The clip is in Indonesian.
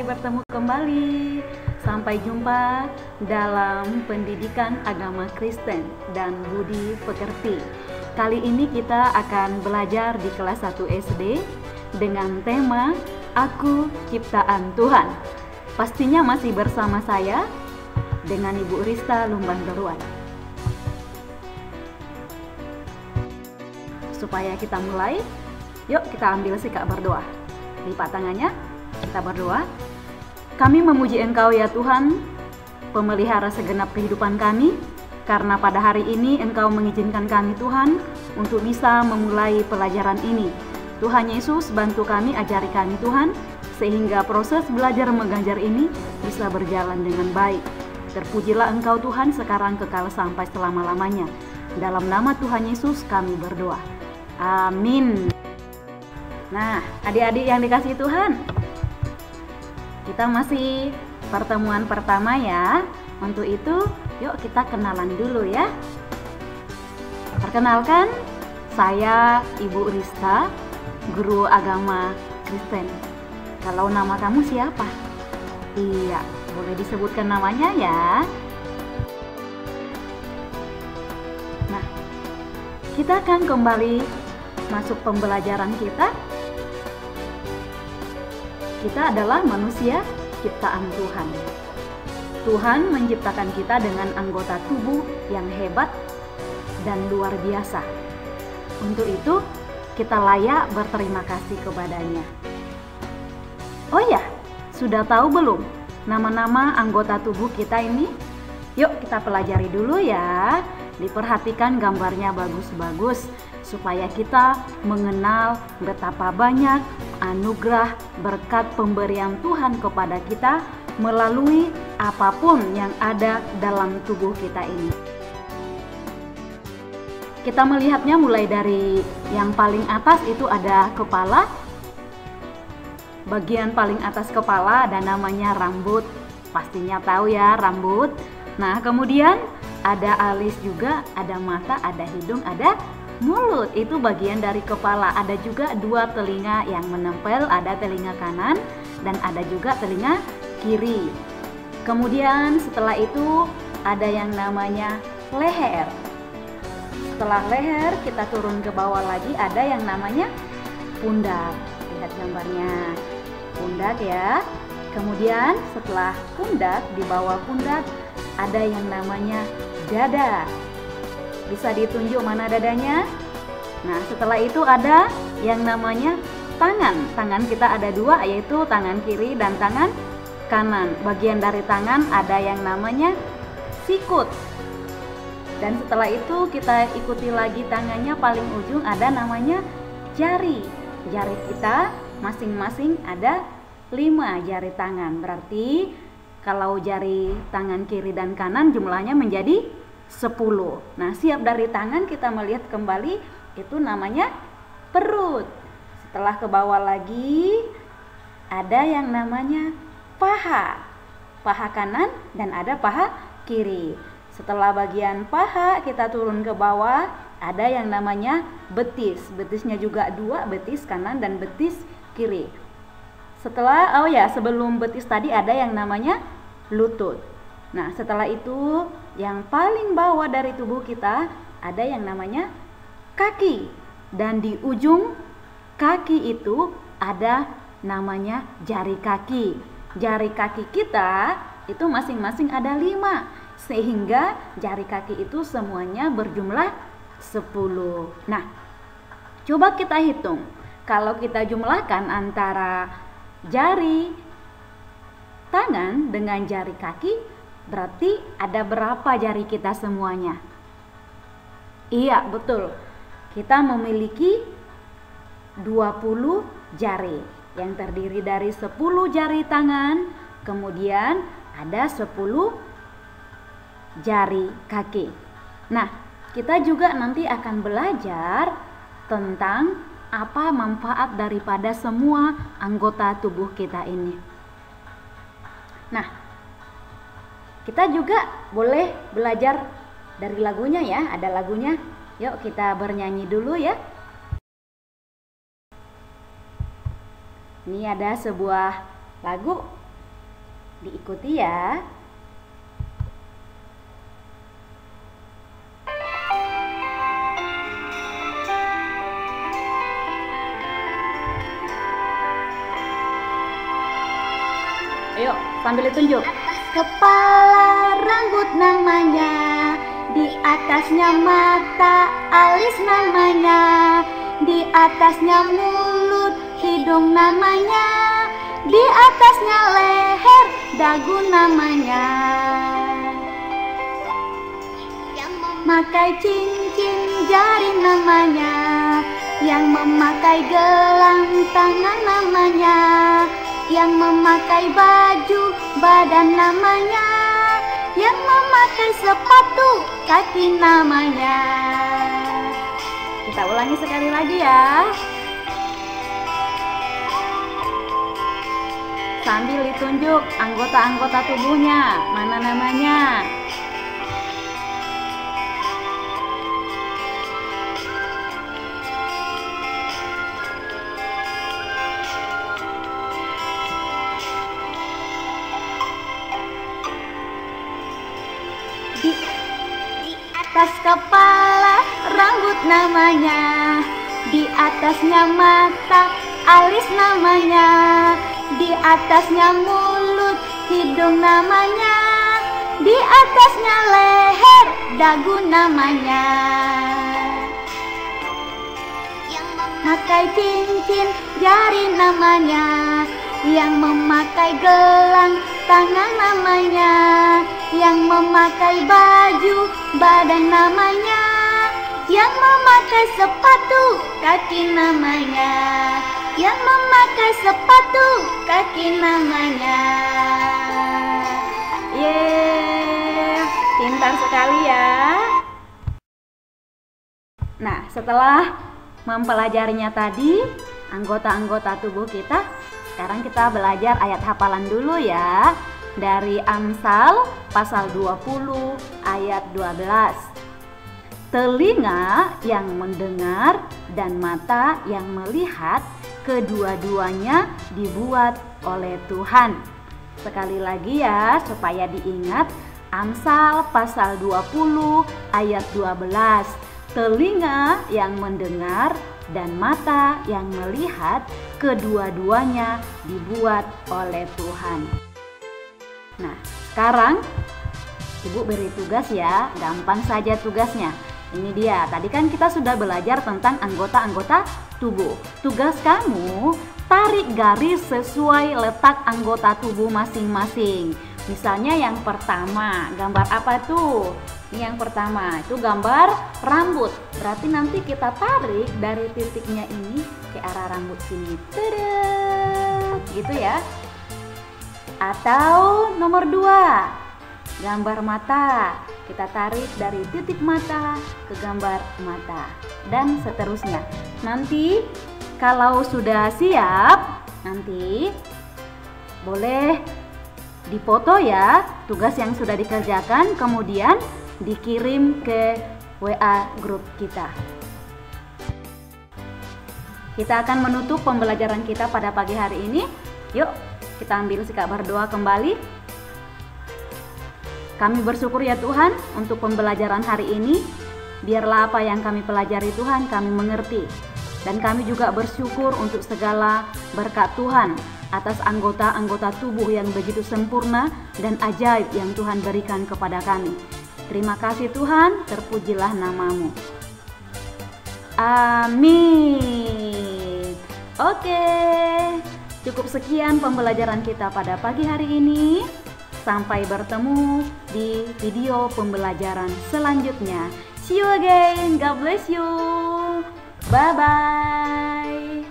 bertemu kembali. Sampai jumpa dalam pendidikan agama Kristen dan budi pekerti. Kali ini kita akan belajar di kelas 1 SD dengan tema Aku Ciptaan Tuhan. Pastinya masih bersama saya dengan Ibu Rista Lumban Doruan. Supaya kita mulai, yuk kita ambil sikap berdoa. Lipat tangannya, kita berdoa. Kami memuji Engkau ya Tuhan, pemelihara segenap kehidupan kami, karena pada hari ini Engkau mengizinkan kami Tuhan untuk bisa memulai pelajaran ini. Tuhan Yesus, bantu kami, ajari kami Tuhan, sehingga proses belajar mengajar ini bisa berjalan dengan baik. Terpujilah Engkau Tuhan sekarang kekal sampai selama-lamanya. Dalam nama Tuhan Yesus kami berdoa. Amin. Nah, adik-adik yang dikasihi Tuhan, kita masih pertemuan pertama ya. Untuk itu, yuk kita kenalan dulu ya. Perkenalkan, saya Ibu Rista, guru agama Kristen. Kalau nama kamu siapa? Iya, boleh disebutkan namanya ya. Nah, kita akan kembali masuk pembelajaran kita. Kita adalah manusia ciptaan Tuhan. Tuhan menciptakan kita dengan anggota tubuh yang hebat dan luar biasa. Untuk itu, kita layak berterima kasih kepadanya. Oh ya, sudah tahu belum nama-nama anggota tubuh kita ini? Yuk kita pelajari dulu ya. Diperhatikan gambarnya bagus-bagus supaya kita mengenal betapa banyak anugerah berkat pemberian Tuhan kepada kita melalui apapun yang ada dalam tubuh kita ini. Kita melihatnya mulai dari yang paling atas itu ada kepala. Bagian paling atas kepala ada namanya rambut. Pastinya tahu ya rambut. Nah, kemudian ada alis juga, ada mata, ada hidung, ada mulut. Itu bagian dari kepala. Ada juga dua telinga yang menempel, ada telinga kanan dan ada juga telinga kiri. Kemudian setelah itu ada yang namanya leher. Setelah leher kita turun ke bawah lagi, ada yang namanya pundak. Lihat gambarnya, pundak ya. Kemudian setelah pundak, di bawah pundak ada yang namanya dada. Bisa ditunjuk mana dadanya? Nah, setelah itu ada yang namanya tangan. Tangan kita ada dua, yaitu tangan kiri dan tangan kanan. Bagian dari tangan ada yang namanya sikut. Dan setelah itu kita ikuti lagi tangannya, paling ujung ada namanya jari. Jari kita masing-masing ada 5 jari tangan. Berarti kalau jari tangan kiri dan kanan jumlahnya menjadi 10. Nah, siap dari tangan kita melihat kembali, itu namanya perut. Setelah ke bawah lagi ada yang namanya paha. Paha kanan dan ada paha kiri. Setelah bagian paha kita turun ke bawah, ada yang namanya betis. Betisnya juga 2, betis kanan dan betis kiri. Setelah, sebelum betis tadi ada yang namanya lutut. Nah, setelah itu yang paling bawah dari tubuh kita ada yang namanya kaki. Dan di ujung kaki itu ada namanya jari kaki. Jari kaki kita itu masing-masing ada 5. Sehingga jari kaki itu semuanya berjumlah 10. Nah, coba kita hitung. Kalau kita jumlahkan antara jari tangan dengan jari kaki, berarti ada berapa jari kita semuanya? Iya, betul. Kita memiliki 20 jari yang terdiri dari 10 jari tangan, kemudian ada 10 jari kaki. Nah, kita juga nanti akan belajar tentang apa manfaat daripada semua anggota tubuh kita ini. Nah, kita juga boleh belajar dari lagunya ya, ada lagunya. Yuk kita bernyanyi dulu ya. Ini ada sebuah lagu Diikuti ya. Ayo, sambil ditunjuk. Kepala, rambut namanya, di atasnya mata, alis namanya, di atasnya mulut, hidung namanya, di atasnya leher, dagu namanya. Yang memakai cincin jari namanya, yang memakai gelang tangan namanya, yang memakai baju badan namanya, yang memakai sepatu kaki namanya. Kita ulangi sekali lagi ya. Sambil ditunjuk anggota-anggota tubuhnya, mana namanya? Di atas kepala, rambut namanya, di atasnya mata, alis namanya, di atasnya mulut, hidung namanya, di atasnya leher, dagu namanya. Yang memakai cincin jari namanya, yang memakai gelang tangan namanya, yang memakai baju badan namanya, yang memakai sepatu kaki namanya, yang memakai sepatu kaki namanya. Yeay, pintar sekali ya. Nah, setelah mempelajarinya tadi, anggota-anggota tubuh kita, sekarang kita belajar ayat hafalan dulu ya. Dari Amsal pasal 20 ayat 12. Telinga yang mendengar dan mata yang melihat, kedua-duanya dibuat oleh Tuhan. Sekali lagi ya, supaya diingat, Amsal pasal 20 ayat 12. Telinga yang mendengar dan mata yang melihat, kedua-duanya dibuat oleh Tuhan. Nah, sekarang Ibu beri tugas ya, gampang saja tugasnya. Ini dia, tadi kan kita sudah belajar tentang anggota-anggota tubuh. Tugas kamu, tarik garis sesuai letak anggota tubuh masing-masing. Misalnya yang pertama, gambar apa tuh? Ini yang pertama, itu gambar rambut. Berarti nanti kita tarik dari titiknya ini ke arah rambut sini. Tadam! Gitu ya. Atau nomor 2, gambar mata. Kita tarik dari titik mata ke gambar mata, dan seterusnya. Nanti kalau sudah siap, nanti boleh dipoto ya tugas yang sudah dikerjakan, kemudian dikirim ke WA grup kita. Kita akan menutup pembelajaran kita pada pagi hari ini. Yuk, kita ambil sikap berdoa kembali. Kami bersyukur ya Tuhan untuk pembelajaran hari ini. Biarlah apa yang kami pelajari Tuhan kami mengerti. Dan kami juga bersyukur untuk segala berkat Tuhan atas anggota-anggota tubuh yang begitu sempurna dan ajaib yang Tuhan berikan kepada kami. Terima kasih Tuhan, terpujilah nama-Mu. Amin. Oke, cukup sekian pembelajaran kita pada pagi hari ini. Sampai bertemu di video pembelajaran selanjutnya. See you again. God bless you. Bye-bye.